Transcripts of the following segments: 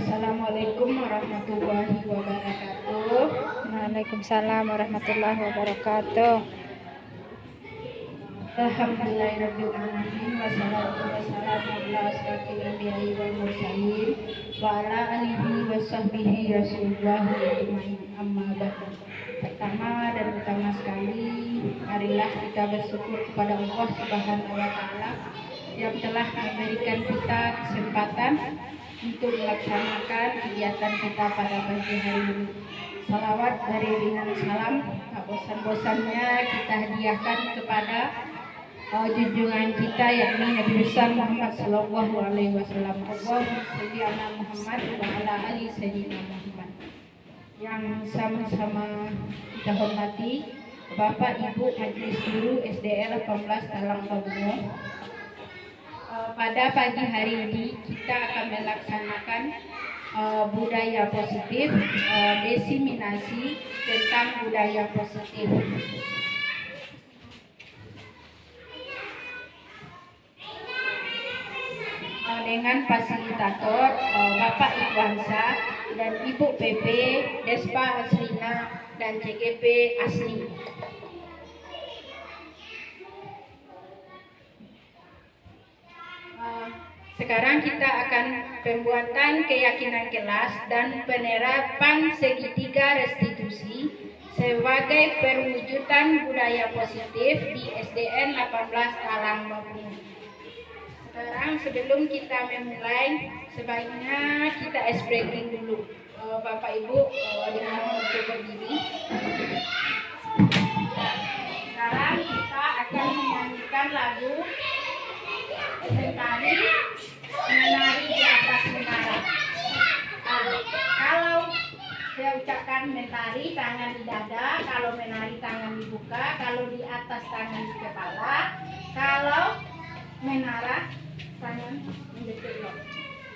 Assalamualaikum warahmatullahi wabarakatuh. Waalaikumsalam warahmatullahi wabarakatuh. Alhamdulillahirabbil alamin wassalatu wassalamu ala asyrofil anbiya'i wal mursalin wa ala alihi washabbihi rasulullah ajmain amma ba'du. Pertama dan utama sekali, marilah kita bersyukur kepada Allah Subhanahu wa taala yang telah memberikan kita kesempatan untuk melaksanakan kegiatan kita pada pagi hari ini. Salawat dari ringan salam, tak bosan-bosannya kita hadiahkan kepada junjungan kita yakni Nabi besar Muhammad Sallallahu Alaihi Wasallam. Allahumma sholli ala Muhammad wa ala ali sayyidina Muhammad. Yang sama-sama kita hormati Bapak Ibu Majelis Guru SDL 18 Talang Babungo. Pada pagi hari ini kita akan melaksanakan budaya positif, diseminasi tentang budaya positif. Dengan fasilitator Bapak Ikhwansa dan Ibu PP Despa Aslina dan CGP Asli. Sekarang kita akan pembuatan keyakinan kelas dan penerapan segitiga restitusi sebagai perwujudan budaya positif di SDN 18 Talang Babungo. Sekarang sebelum kita memulai, sebaiknya kita ice breaking dulu. Bapak Ibu dimohon untuk berdiri. Sekarang kita akan menyanyikan lagu menari di atas menara. Kalau saya ucapkan mentari, tangan di dada. Kalau menari, tangan dibuka. Kalau di atas, tangan di kepala. Kalau menara, tangan mendekat loh.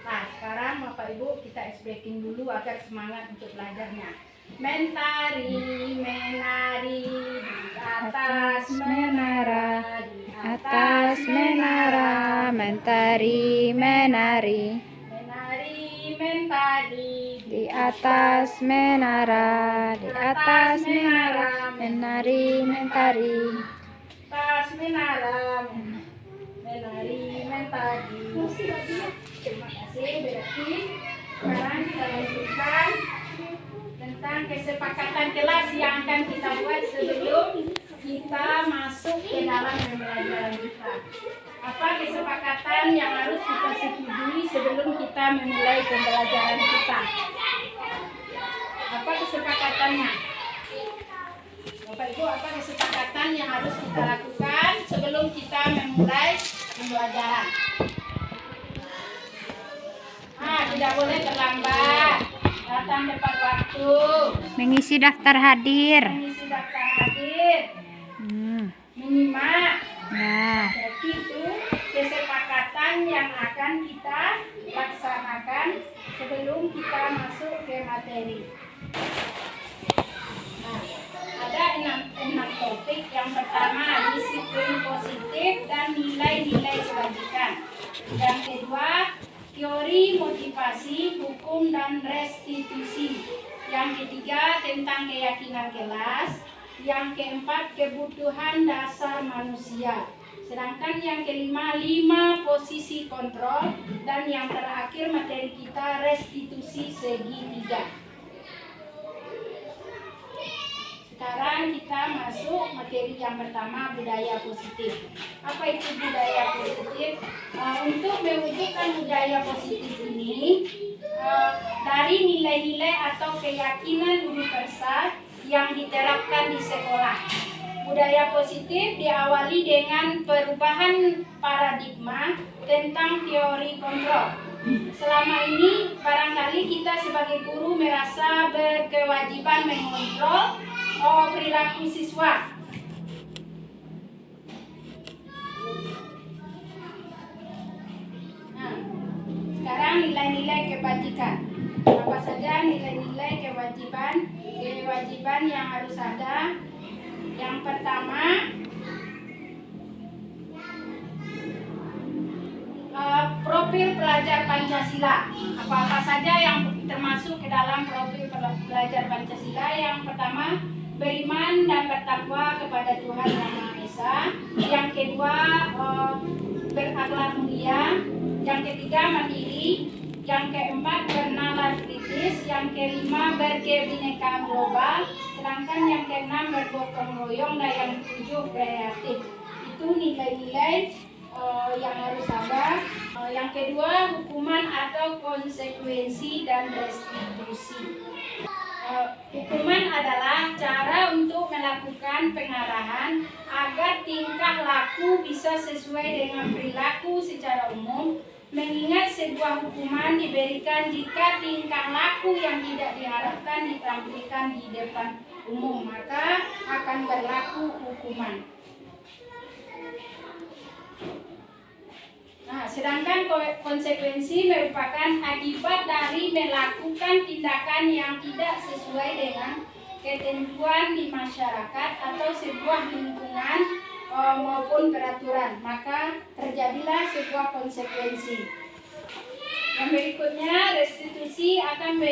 Nah, sekarang Bapak Ibu kita ice breaking dulu agar semangat untuk belajarnya. Mentari, menari di atas menara, di Atas menara, mentari, menari. menari, mentari Di atas menara, di atas menara, menari, mentari. atas menara, menari, mentari. Terima kasih. Berarti sekarang kita lanjutkan tentang kesepakatan kelas yang akan kita buat sebelum kita masuk ke dalam pembelajaran kita. Apa kesepakatan yang harus kita setujui sebelum kita memulai pembelajaran kita? Apa kesepakatannya? Bapak Ibu, apa kesepakatan yang harus kita lakukan sebelum kita memulai pembelajaran? Tidak boleh terlambat, datang tepat waktu, Mengisi daftar hadir. mengisi daftar hadir, menyimak. Nah, Jadi itu kesepakatan yang akan kita laksanakan sebelum kita masuk ke materi. Nah, ada enam topik. Yang pertama disiplin positif dan nilai-nilai kebajikan. Yang kedua teori motivasi, hukum dan restitusi. Yang ketiga tentang keyakinan kelas. Yang keempat kebutuhan dasar manusia. Sedangkan yang kelima 5 posisi kontrol. Dan yang terakhir materi kita restitusi segitiga. Sekarang kita masuk materi yang pertama, budaya positif. Apa itu budaya positif? Untuk mewujudkan budaya positif ini dari nilai-nilai atau keyakinan universal yang diterapkan di sekolah. Budaya positif diawali dengan perubahan paradigma tentang teori kontrol. Selama ini barangkali kita sebagai guru merasa berkewajiban mengontrol perilaku siswa. Nah, sekarang nilai-nilai kebajikan. Apa saja nilai-nilai kewajiban yang harus ada? Yang pertama, profil pelajar Pancasila. Apa-apa saja yang termasuk ke dalam profil pelajar Pancasila? Yang pertama, beriman dan bertakwa kepada Tuhan Yang Maha Esa. Yang kedua, berakhlak mulia. Yang ketiga, mandiri. Yang keempat, bernalar kritis. Yang kelima, berkebinekaan global. Sedangkan yang keenam, bergotong royong. Dan yang ketujuh, kreatif. Itu nilai-nilai yang harus ada. Yang kedua, hukuman atau konsekuensi dan restitusi. Hukuman adalah cara untuk melakukan pengarahan agar tingkah laku bisa sesuai dengan perilaku secara umum, mengingat sebuah hukuman diberikan jika tingkah laku yang tidak diharapkan ditampilkan di depan umum, maka akan berlaku hukuman. Nah, sedangkan konsekuensi merupakan akibat dari melakukan tindakan yang tidak sesuai dengan ketentuan di masyarakat atau sebuah lingkungan maupun peraturan, maka terjadilah sebuah konsekuensi. Yang berikutnya, restitusi akan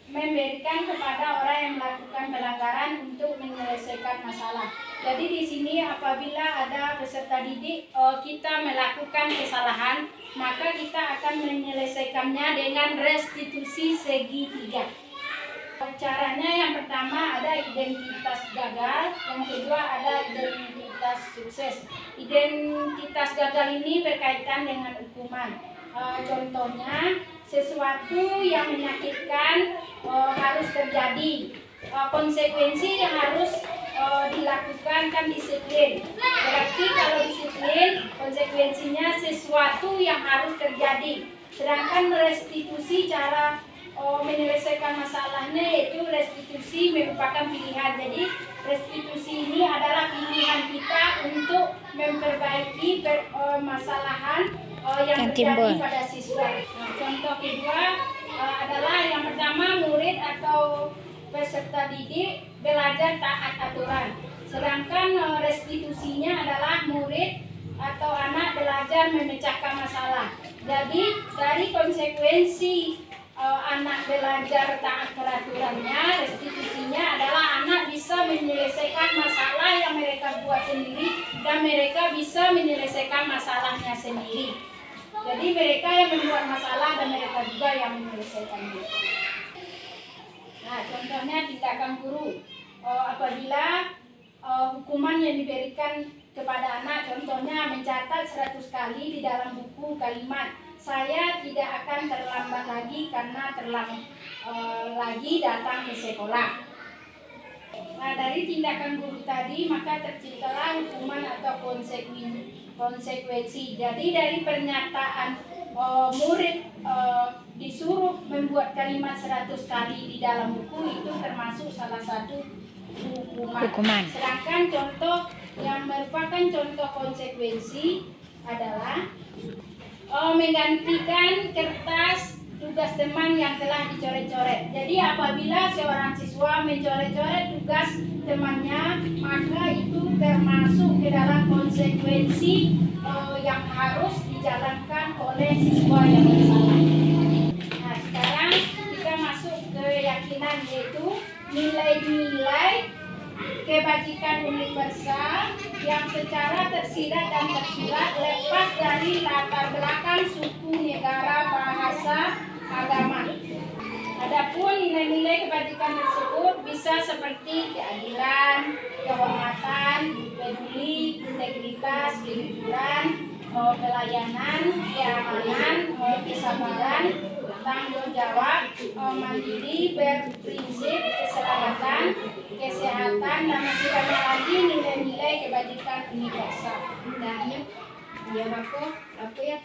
memberikan kepada orang yang melakukan pelanggaran untuk menyelesaikan masalah. Jadi di sini apabila ada peserta didik kita melakukan kesalahan, maka kita akan menyelesaikannya dengan restitusi segitiga. Caranya yang pertama ada identitas gagal, yang kedua ada identitas sukses. Identitas gagal ini berkaitan dengan hukuman. Contohnya, sesuatu yang menyakitkan harus terjadi. Konsekuensi yang harus dilakukan kan disiplin. Berarti kalau disiplin, konsekuensinya sesuatu yang harus terjadi. Sedangkan restitusi, cara menyelesaikan masalahnya yaitu restitusi merupakan pilihan. Jadi restitusi ini adalah pilihan kita untuk memperbaiki permasalahan yang terjadi pada siswa. Nah, contoh kedua adalah yang pertama, murid atau peserta didik belajar taat aturan. Sedangkan restitusinya adalah murid atau anak belajar memecahkan masalah. Jadi dari konsekuensi anak belajar taat peraturannya, restitusinya adalah anak bisa menyelesaikan masalah yang mereka buat sendiri dan mereka bisa menyelesaikan masalahnya sendiri. Jadi mereka yang membuat masalah dan mereka juga yang menyelesaikannya. Nah, contohnya tindakan guru. Apabila hukuman yang diberikan kepada anak, contohnya mencatat 100 kali di dalam buku kalimat, saya tidak akan terlambat lagi karena lagi datang ke sekolah. Nah, dari tindakan guru tadi maka terciptalah hukuman atau konsekuensi. Jadi dari pernyataan murid disuruh membuat kalimat 100 kali di dalam buku, itu termasuk salah satu hukuman. Sedangkan contoh yang merupakan contoh konsekuensi adalah menggantikan kertas tugas teman yang telah dicoret-coret. Jadi apabila seorang siswa mencoret-coret tugas temannya, maka itu termasuk ke dalam konsekuensi yang harus dijalankan oleh siswa yang bersalah. Nah, sekarang kita masuk ke keyakinan, yaitu nilai-nilai kebajikan universal yang secara tersirat dan tersurat lepas dari latar belakang suku, negara, bahasa, agama. Adapun nilai-nilai kebajikan tersebut bisa seperti keadilan, kehormatan, peduli, integritas, kejujuran, pelayanan, keamanan, kesabaran, tanggung jawab, mandiri, berprinsip, keselamatan, kesehatan, dan masih banyak lagi nilai-nilai kebajikan universal. Nah, ya aku ya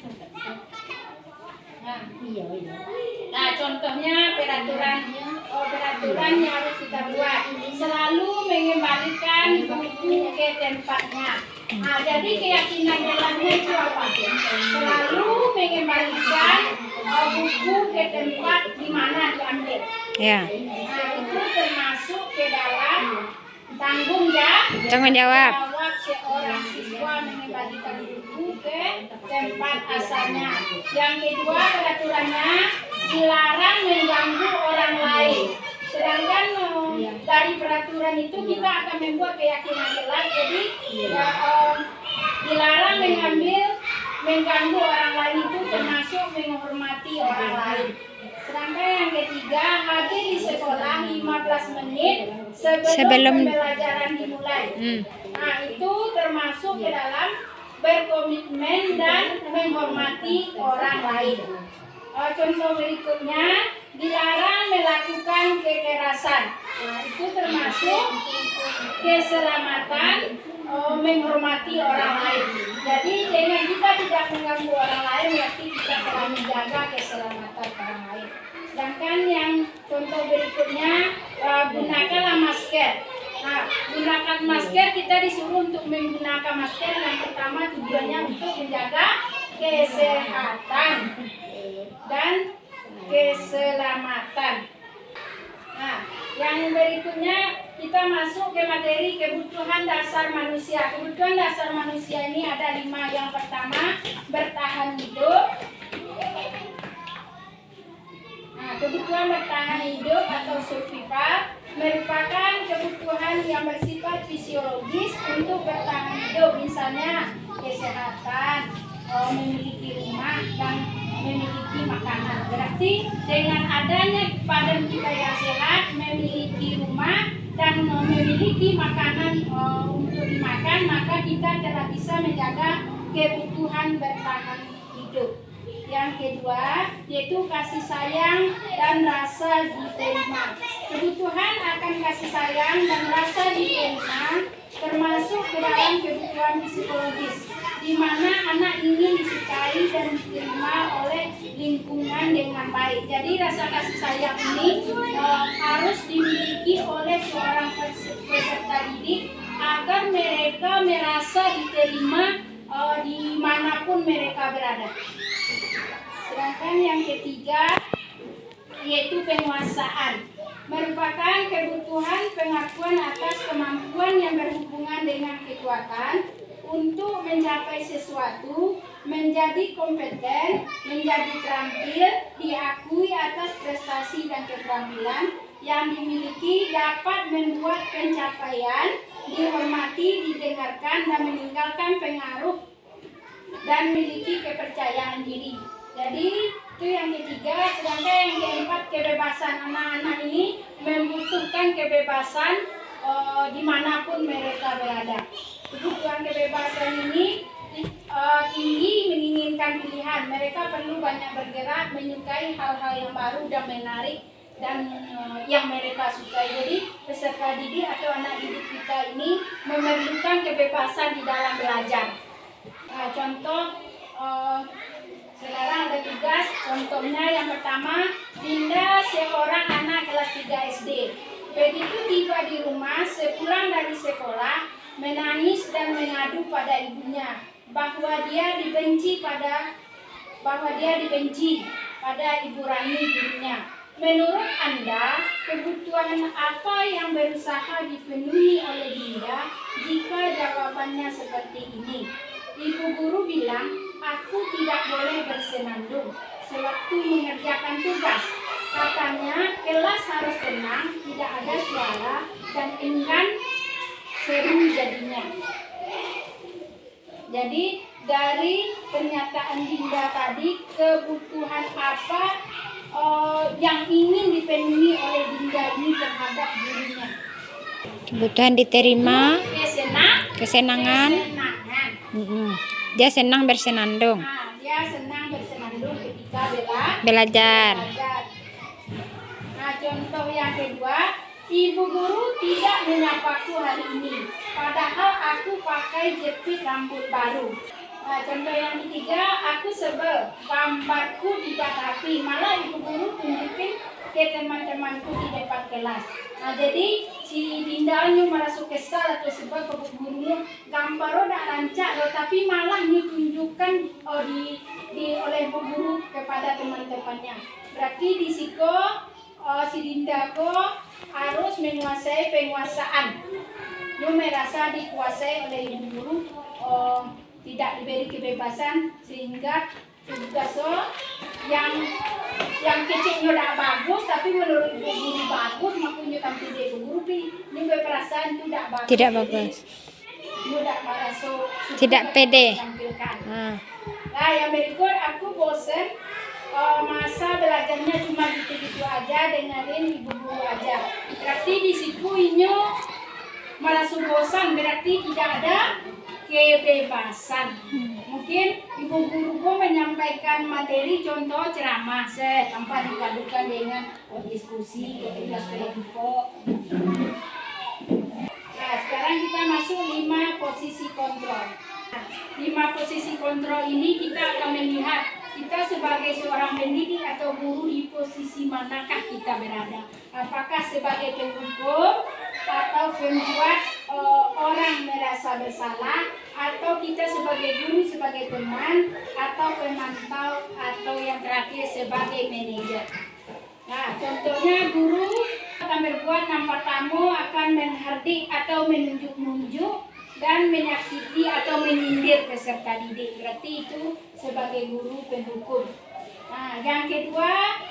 Nah, contohnya peraturan yang harus kita buat, selalu mengembalikan buku ke tempatnya. Nah, jadi keyakinan dalamnya itu apa? Selalu mengembalikan buku ke tempat di mana diambil. Ya. Nah, itu termasuk ke dalam tanggung jawab Tanggung jawab. seorang siswa mengembalikan buku ke tempat asalnya. Yang kedua, peraturannya dilarang mengganggu orang lain. Sedangkan dari peraturan itu kita akan membuat keyakinan jelas. Jadi dilarang mengganggu orang lain itu termasuk menghormati orang lain. Sedangkan yang ketiga, hadir di sekolah 15 menit sebelum pembelajaran dimulai. Nah, itu termasuk ke dalam berkomitmen dan menghormati orang lain. Contoh berikutnya, dilarang melakukan kekerasan. Nah, itu termasuk keselamatan, menghormati orang lain. Jadi dengan kita tidak mengganggu orang lain, berarti kita telah menjaga keselamatan orang lain. Sedangkan yang contoh berikutnya, gunakanlah masker. Nah, gunakan masker, kita disuruh untuk menggunakan masker. Yang pertama tujuannya untuk menjaga kesehatan dan keselamatan. Nah, yang berikutnya kita masuk ke materi kebutuhan dasar manusia. Kebutuhan dasar manusia ini ada 5. Yang pertama, bertahan hidup. Nah, kebutuhan bertahan hidup atau survival merupakan kebutuhan yang bersifat fisiologis untuk bertahan hidup. Misalnya kesehatan, memiliki rumah, dan memiliki makanan. Berarti dengan adanya badan kita yang sehat, memiliki rumah, dan memiliki makanan untuk dimakan, maka kita telah bisa menjaga kebutuhan bertahan hidup. Yang kedua, yaitu kasih sayang dan rasa diterima. Kebutuhan akan kasih sayang dan rasa diterima termasuk ke dalam kebutuhan psikologis, di mana anak ingin disukai dan diterima oleh lingkungan dengan baik. Jadi rasa kasih sayang ini harus dimiliki oleh seorang peserta didik agar mereka merasa diterima dimanapun mereka berada. Sedangkan yang ketiga, yaitu penguasaan, merupakan kebutuhan pengakuan atas kemampuan yang berhubungan dengan kekuatan untuk mencapai sesuatu, menjadi kompeten, menjadi terampil, diakui atas prestasi dan keterampilan yang dimiliki, dapat membuat pencapaian, dihormati, didengarkan, dan meninggalkan pengaruh dan memiliki kepercayaan diri. Jadi itu yang ketiga. Sedangkan yang keempat, kebebasan. Anak-anak ini membutuhkan kebebasan dimanapun mereka berada. Kebutuhan kebebasan ini tinggi, menginginkan pilihan. Mereka perlu banyak bergerak, menyukai hal-hal yang baru dan menarik dan yang mereka sukai. Jadi peserta didik atau anak didik kita ini memerlukan kebebasan di dalam belajar. Contoh sekarang ada tugas. Contohnya yang pertama, Dinda seorang anak kelas 3 SD. Begitu tiba di rumah, sepulang dari sekolah, menangis dan mengadu pada ibunya bahwa dia dibenci pada Ibu Rani, gurunya. Menurut Anda, kebutuhan apa yang berusaha dipenuhi oleh Dinda jika jawabannya seperti ini? Ibu guru bilang, aku tidak boleh bersenandung sewaktu mengerjakan tugas. Katanya, kelas harus tenang, tidak ada suara, dan enggan seru jadinya. Jadi, dari pernyataan Dinda tadi, kebutuhan apa yang ingin dipenuhi oleh Dinda ini terhadap gurunya? Kebutuhan diterima, kesenangan. Dia senang bersenandung. Dia senang bersenandung ketika belajar. Nah, contoh yang kedua, ibu guru tidak menyapaku hari ini, padahal aku pakai jepit rambut baru. Nah, contoh yang ketiga, aku sebel, gambarku tidak rapi, malah ibu guru tunjukin ke teman-temanku di depan kelas. Nah, jadi si Dinda merasa kesal atau sebab ke gurunya gambar udah rancak, tapi malah ditunjukkan oleh bu guru kepada teman-temannya. Berarti di situ si Dinda harus menguasai penguasaan. Dia merasa dikuasai oleh ibu guru tidak diberi kebebasan, sehingga juga yang kecilnya udah bagus, tapi menurut guru bagus, makanya kan tidak guru ini berperasaan itu tidak bagus. Tidak bagus. Tidak merasa Tidak pede. tampilkan. Ah, Nah, yang berikut aku bosen masa belajarnya cuma gitu-gitu aja, dengerin ibu guru aja. Berarti di situ inyo merasa bosan, berarti tidak ada kebebasan. Mungkin ibu guru pun menyampaikan materi contoh ceramah, tanpa dipadukan dengan diskusi, tugas kelompok. Nah, sekarang kita masuk 5 posisi kontrol. Nah, 5 posisi kontrol ini kita akan melihat kita sebagai seorang pendidik atau guru di posisi manakah kita berada. Apakah sebagai penghukum atau pembuat orang merasa bersalah, atau kita sebagai guru, sebagai teman, atau pemantau, atau yang terakhir sebagai manajer. Nah, contohnya guru akan berbuat nampak tamu, akan menghardik atau menunjuk-nunjuk, dan menyakiti atau menyindir peserta didik. Berarti itu sebagai guru penghukum. Nah, yang kedua,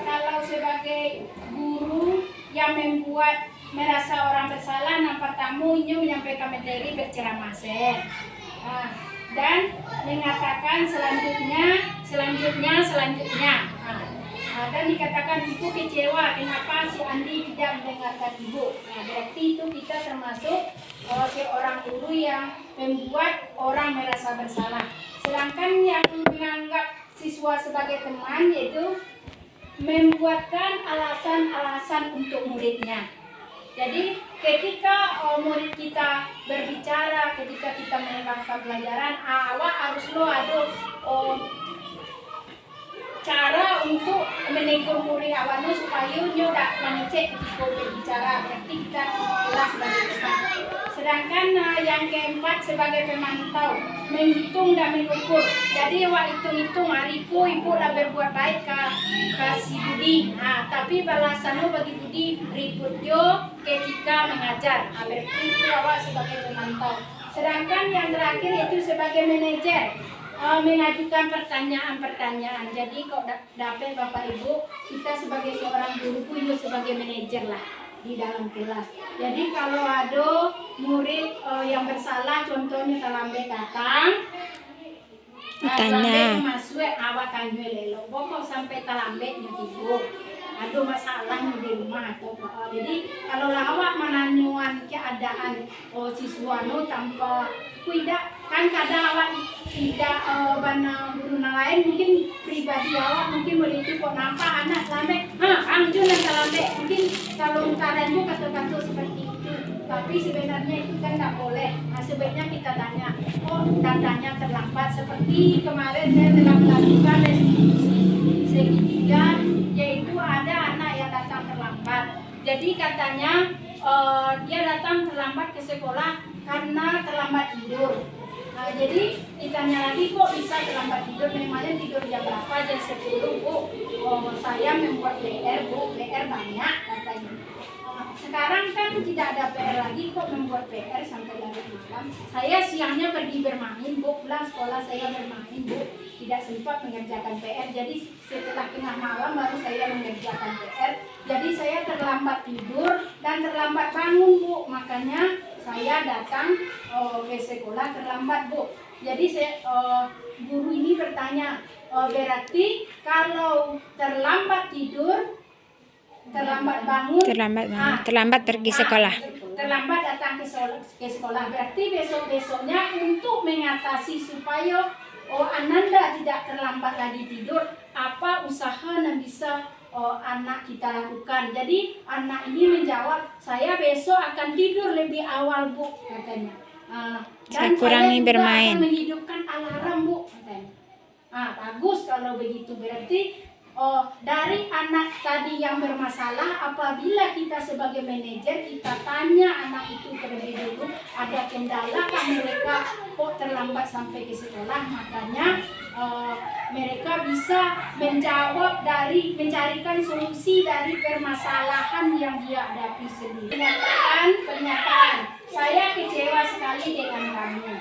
kalau sebagai guru yang membuat merasa orang bersalah, nampak tamu, ini menyampaikan materi, berceramah. Dan mengatakan selanjutnya. Dan dikatakan ibu kecewa kenapa si Andi tidak mendengarkan ibu. Nah, berarti itu kita termasuk seorang guru yang membuat orang merasa bersalah. Sedangkan yang menganggap siswa sebagai teman, yaitu membuatkan alasan-alasan untuk muridnya. Jadi ketika murid kita berbicara, ketika kita menerangkan pelajaran, awak harus ada cara untuk menegur murid awalnya supaya dia tidak mengecek ketika berbicara. Berarti kita jelas sebagai teman. Sedangkan yang keempat sebagai pemantau, menghitung dan mengukur. Jadi awak hitung-hitung hariku ibu dah berbuat baik ke si Budi. Nah, tapi balasannya bagi Budi ribut dia ketika mengajar. Nah, berarti itu awak sebagai pemantau. Sedangkan yang terakhir yaitu sebagai manajer, mengajukan pertanyaan-pertanyaan. Jadi kok dapat Bapak Ibu, kita sebagai seorang guru pun sebagai manajer lah di dalam kelas. Jadi kalau ada murid yang bersalah, contohnya terlambat datang, ditanya. masuk awak tanya lelo, kok sampai terlambatnya ibu? Ada masalah di rumah atau apa? Jadi kalau awak menanyuan keadaan siswa tanpa tidak, kan kadang awak tidak bana guru lain, mungkin pribadi awak mungkin begitu kok nampak anak lambat, angju nak lambat, mungkin kalau keadaanmu kata-kata seperti itu, tapi sebenarnya itu kan tak boleh. Nah, sebaiknya kita tanya, datanya terlambat, seperti kemarin saya telah melakukan restitusi segitiga, yaitu ada anak yang datang terlambat. Jadi katanya dia datang terlambat ke sekolah karena terlambat tidur. Nah, jadi ditanya lagi, kok bisa terlambat tidur? Memangnya tidur jam berapa? Jam 10, Bu. Saya membuat PR, Bu. PR banyak katanya. Sekarang kan tidak ada PR lagi, kok membuat PR sampai larut malam. Saya siangnya pergi bermain, Bu. Pulang sekolah saya bermain, Bu. Tidak sempat mengerjakan PR. Jadi setelah tengah malam baru saya mengerjakan PR. Jadi saya terlambat tidur dan terlambat bangun, Bu. Makanya saya datang ke sekolah terlambat, Bu. Jadi guru ini bertanya, berarti kalau terlambat tidur, terlambat bangun, terlambat pergi sekolah, terlambat datang ke sekolah, berarti besok-besoknya untuk mengatasi supaya Ananda tidak terlambat lagi tidur, apa usaha yang bisa anak kita lakukan. Jadi anak ini menjawab, saya besok akan tidur lebih awal, Bu, katanya. Dan saya kurangi saya bermain, akan menghidupkan alarm, Bu, katanya. Bagus kalau begitu. Berarti dari anak tadi yang bermasalah, apabila kita sebagai manajer, kita tanya anak itu terlebih dulu, ada kendala kan mereka kok terlambat sampai ke sekolah, makanya mereka bisa menjawab mencarikan solusi dari permasalahan yang dia hadapi sendiri. Pernyataan, saya kecewa sekali dengan kamu.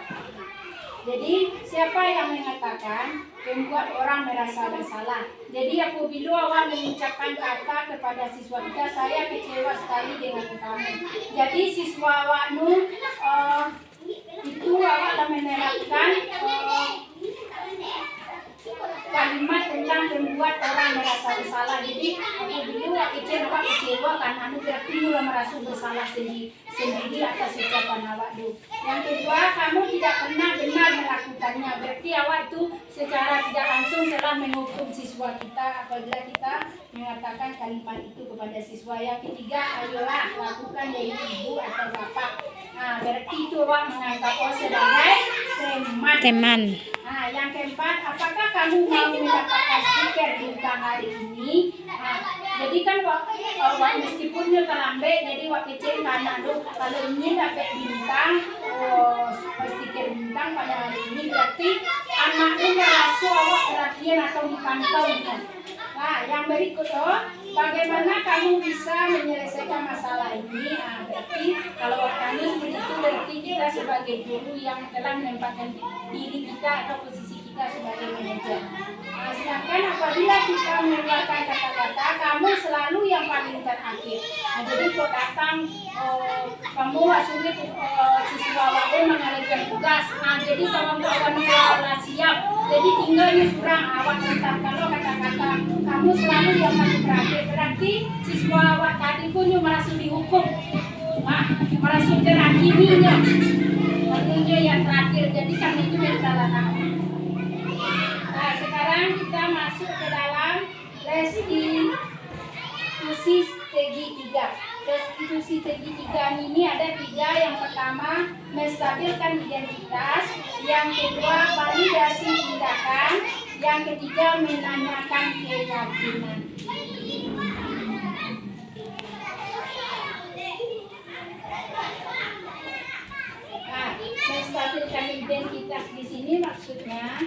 Jadi siapa yang mengatakan membuat orang merasa bersalah. Jadi apabila awak mengucapkan kata kepada siswa kita, saya kecewa sekali dengan kamu. Jadi siswa awakmu itu awak menerapkan kalimat tentang membuat orang merasa bersalah. Jadi apabila awak kecewa karena berarti mula merasa bersalah sendiri atas ucapan awak itu. Yang kedua, kamu tidak pernah benar melakukannya. Berarti awak itu secara tidak langsung telah menghukum siswa kita apabila kita mengatakan kalimat itu kepada siswa. Yang ketiga, ayolah lakukan dari ibu atau bapak. Nah, berarti itu awak menganggap sebagai teman. Nah, yang keempat, apakah kamu mau mendapatkan stiker bintang hari ini? Nah, jadi kan wak meskipun dia terlambat, jadi wak kecil karena kalau ini dapat bintang, stiker bintang pada hari ini, berarti anaknya merasa awak perhatian atau dipantau. Nah, yang berikut bagaimana kamu bisa menyelesaikan masalah ini? Nah, berarti kalau kami seperti itu, berarti kita sebagai guru yang telah menempatkan diri kita atau posisi kita sebagai manajer. Nah, sedangkan apabila kita mengeluarkan kata-kata, kamu selalu yang paling terakhir. Nah, jadi kok datang kamu maksudnya siswa wae mengalihkan tugas. Nah, jadi kawan-kawan telah siap. Jadi tinggal nyusurang awak tentang kalau kata-kata kamu selalu yang paling terakhir. Berarti siswa awak tadi pun merasa dihukum. Nah, merasa terakhinya. Tentunya yang terakhir. Jadi kami itu yang salah. Nah, sekarang kita masuk ke dalam restitusi segi 3. Restitusi segi 3 ini ada 3. Yang pertama, menstabilkan identitas. Yang kedua, validasi tindakan. Yang ketiga, menanyakan keyakinan. Nah, menstabilkan identitas di sini maksudnya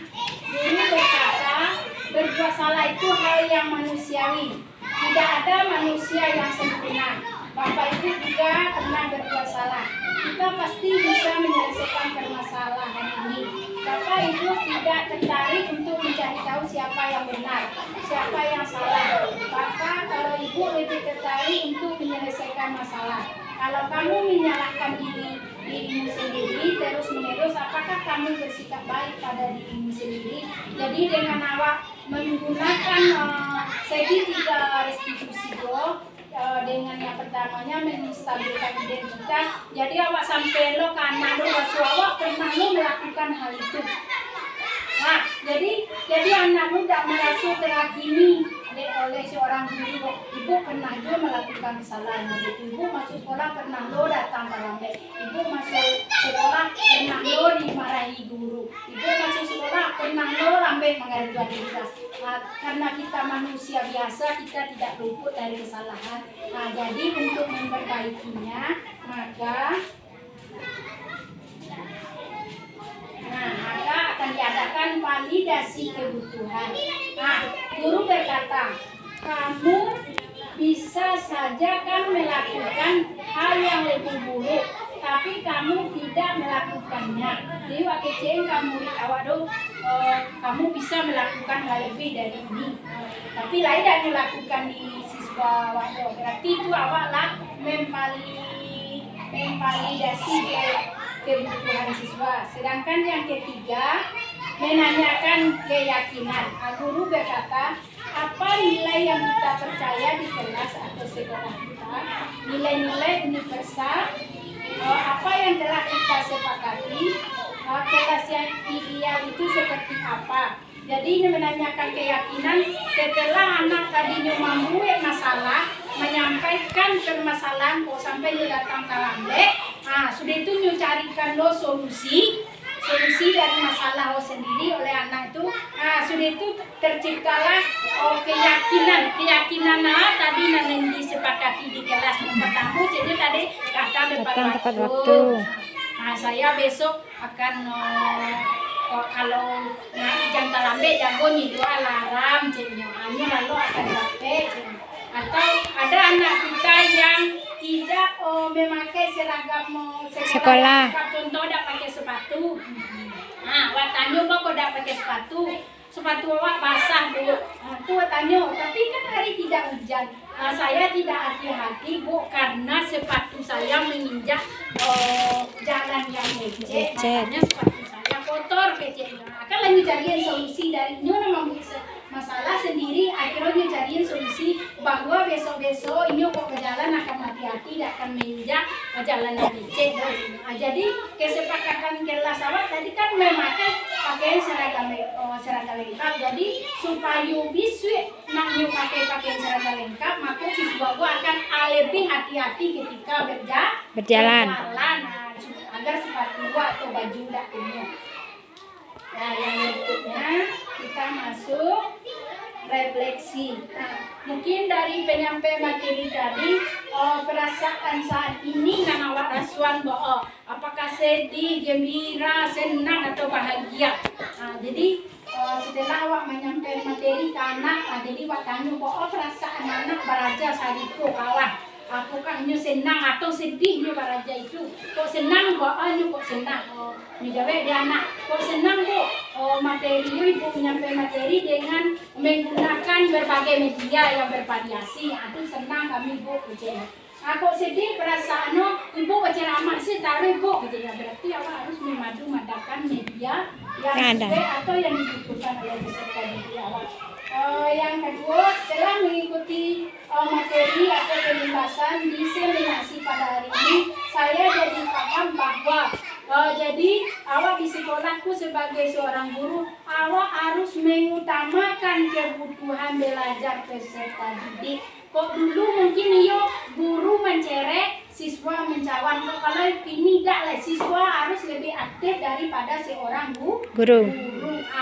guru berkata berbuat salah itu hal yang manusiawi. Tidak ada manusia yang sempurna. Bapak Ibu juga pernah berbuat salah. Kita pasti bisa menyelesaikan permasalahan ini. Bapak Ibu tidak tertarik untuk mencari tahu siapa yang benar, siapa yang salah. Bapak kalau Ibu lebih tertarik untuk menyelesaikan masalah. Kalau kamu menyalahkan dirimu sendiri terus-menerus, apakah kamu bersikap baik pada dirimu sendiri? Jadi dengan awak menggunakan segi 3 restitusi dengan yang pertamanya menstabilkan identitas. Jadi awak sampai lo karena lo awak pernah lo melakukan hal itu. Nah, jadi anakmu tidak merasa terhakimi oleh seorang guru. Ibu pernah juga melakukan kesalahan begitu. Ibu masuk sekolah pernah lo datang terlambat. Ibu masuk sekolah pernah lo dimarahi guru. Ibu masuk sekolah pernah lo lambat mengerjakan tugas. Nah, karena kita manusia biasa, kita tidak luput dari kesalahan. Nah, jadi untuk memperbaikinya, maka akan diadakan validasi kebutuhan. Nah, guru berkata, kamu bisa saja kan melakukan hal yang lebih buruk, tapi kamu tidak melakukannya. Jadi waktu kamu kamu bisa melakukan hal lebih dari ini, tapi lain tidak melakukan di siswa waduh. Berarti itu awaklah memvalidasi kebutuhan siswa. Sedangkan yang ketiga, menanyakan keyakinan. Guru berkata, apa nilai yang kita percaya di kelas atau sekolah kita, nilai-nilai universal, apa yang telah kita sepakati, kelas yang ideal itu seperti apa. Jadi ini menanyakan keyakinan setelah anak tadinya membuat masalah, menyampaikan permasalahan kok sampai dia datang terlambat. Nah, sudah itu carikan lo solusi dari masalah lo sendiri oleh anak itu. Nah, sudah itu terciptalah keyakinan tadi yang disepakati di kelas pertama. Jadi tadi datang tepat waktu. Nah, saya besok akan kalau jam terlambat jago nih dua alarm jadinya lalu akan dapat. Atau ada anak kita yang tidak memakai seragam sekolah. Contoh tidak pakai sepatu. Nah, Awak tanya kok tidak pakai sepatu. Sepatu awak basah Bu. Itu awak tanya, tapi kan hari tidak hujan. Saya tidak hati-hati Bu karena sepatu saya menginjak jalan yang lecet. Makanya sepatu saya kotor kecilnya. Kan lagi cariin solusi dari memang masalah sendiri. Akhirnya cariin solusi bahwa besok-besok ini kok berjalan akan hati-hati, tidak akan menginjak jalan yang lecet. Jadi kesepakatan kelas awak tadi kan memakai pakaian seragam lengkap. Jadi supaya bisa nak pakai pakaian seragam lengkap, maka siswa gua akan lebih hati-hati ketika berjalan. Agar sepatu gua atau baju tidak penuh. Nah, yang berikutnya kita masuk refleksi. Mungkin dari penyampaian materi tadi, perasaan saat ini yang awak rasuan bahwa apakah sedih, gembira, senang atau bahagia. Jadi setelah awak menyampaikan materi ke anak, jadi awak tanya bahwa perasaan anak beraja sadiku kawan. Apakah nyu senang atau sedih nyu beraja itu? Kok senang bahwa nyu kok senang? Nyu jawab dia anak, kok senang Bu? Materi ibu menyampaikan materi dengan menggunakan berbagai media yang bervariasi. Itu senang kami Bu. Aku sedih perasaan ibu berceramah sih taruh Bu. Berarti awak harus memadu-madakan media yang sesuai atau yang dibutuhkan oleh peserta didik awak. Yang kedua, setelah mengikuti materi atau pembahasan di seminasi pada hari ini, saya jadi paham bahwa jadi awak di sekolahku sebagai seorang guru, awak harus mengutamakan kebutuhan belajar peserta didik. Kok dulu mungkin guru mencerek, siswa mencawan. Kok kalau ini tidak lah, siswa harus lebih aktif daripada seorang guru.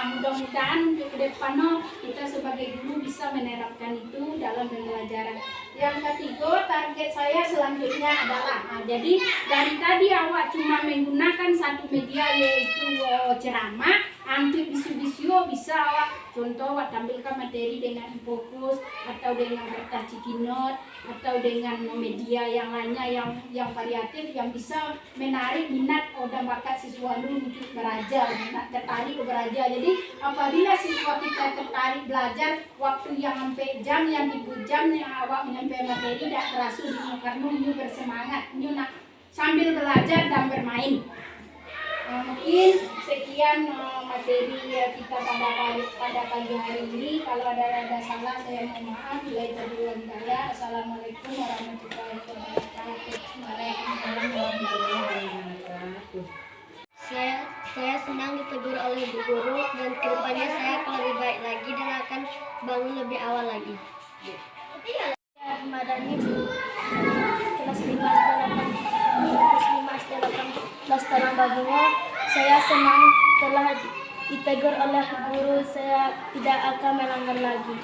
Mudah-mudahan untuk ke depan kita sebagai guru bisa menerapkan itu dalam pembelajaran. Yang ketiga, target saya selanjutnya adalah jadi dari tadi awak cuma menggunakan satu media yaitu ceramah. Hampir bisu-bisu bisa awak contoh awak tampilkan materi dengan fokus atau dengan kertas cikinot atau dengan media yang lainnya yang variatif yang bisa menarik minat dan bakat siswa untuk belajar, tertarik belajar. Jadi apabila siswa kita tertarik belajar, waktu yang sampai jam yang jam yang awak menyampaikan materi tidak terasa karena ini bersemangat, ini nak sambil belajar dan bermain. Mungkin sekian materi kita pada pagi hari ini. Kalau ada salah saya mohon maaf. Bila terlalu banyak. Assalamualaikum warahmatullahi wabarakatuh. Waalaikumsalam warahmatullahi wabarakatuh. Saya senang ditegur oleh Bu Guru dan kedepannya saya akan lebih baik lagi dan akan bangun lebih awal lagi. Madani kelas 5 kelas 18 Bagungo. Saya senang telah ditegur oleh guru, saya tidak akan melanggar lagi.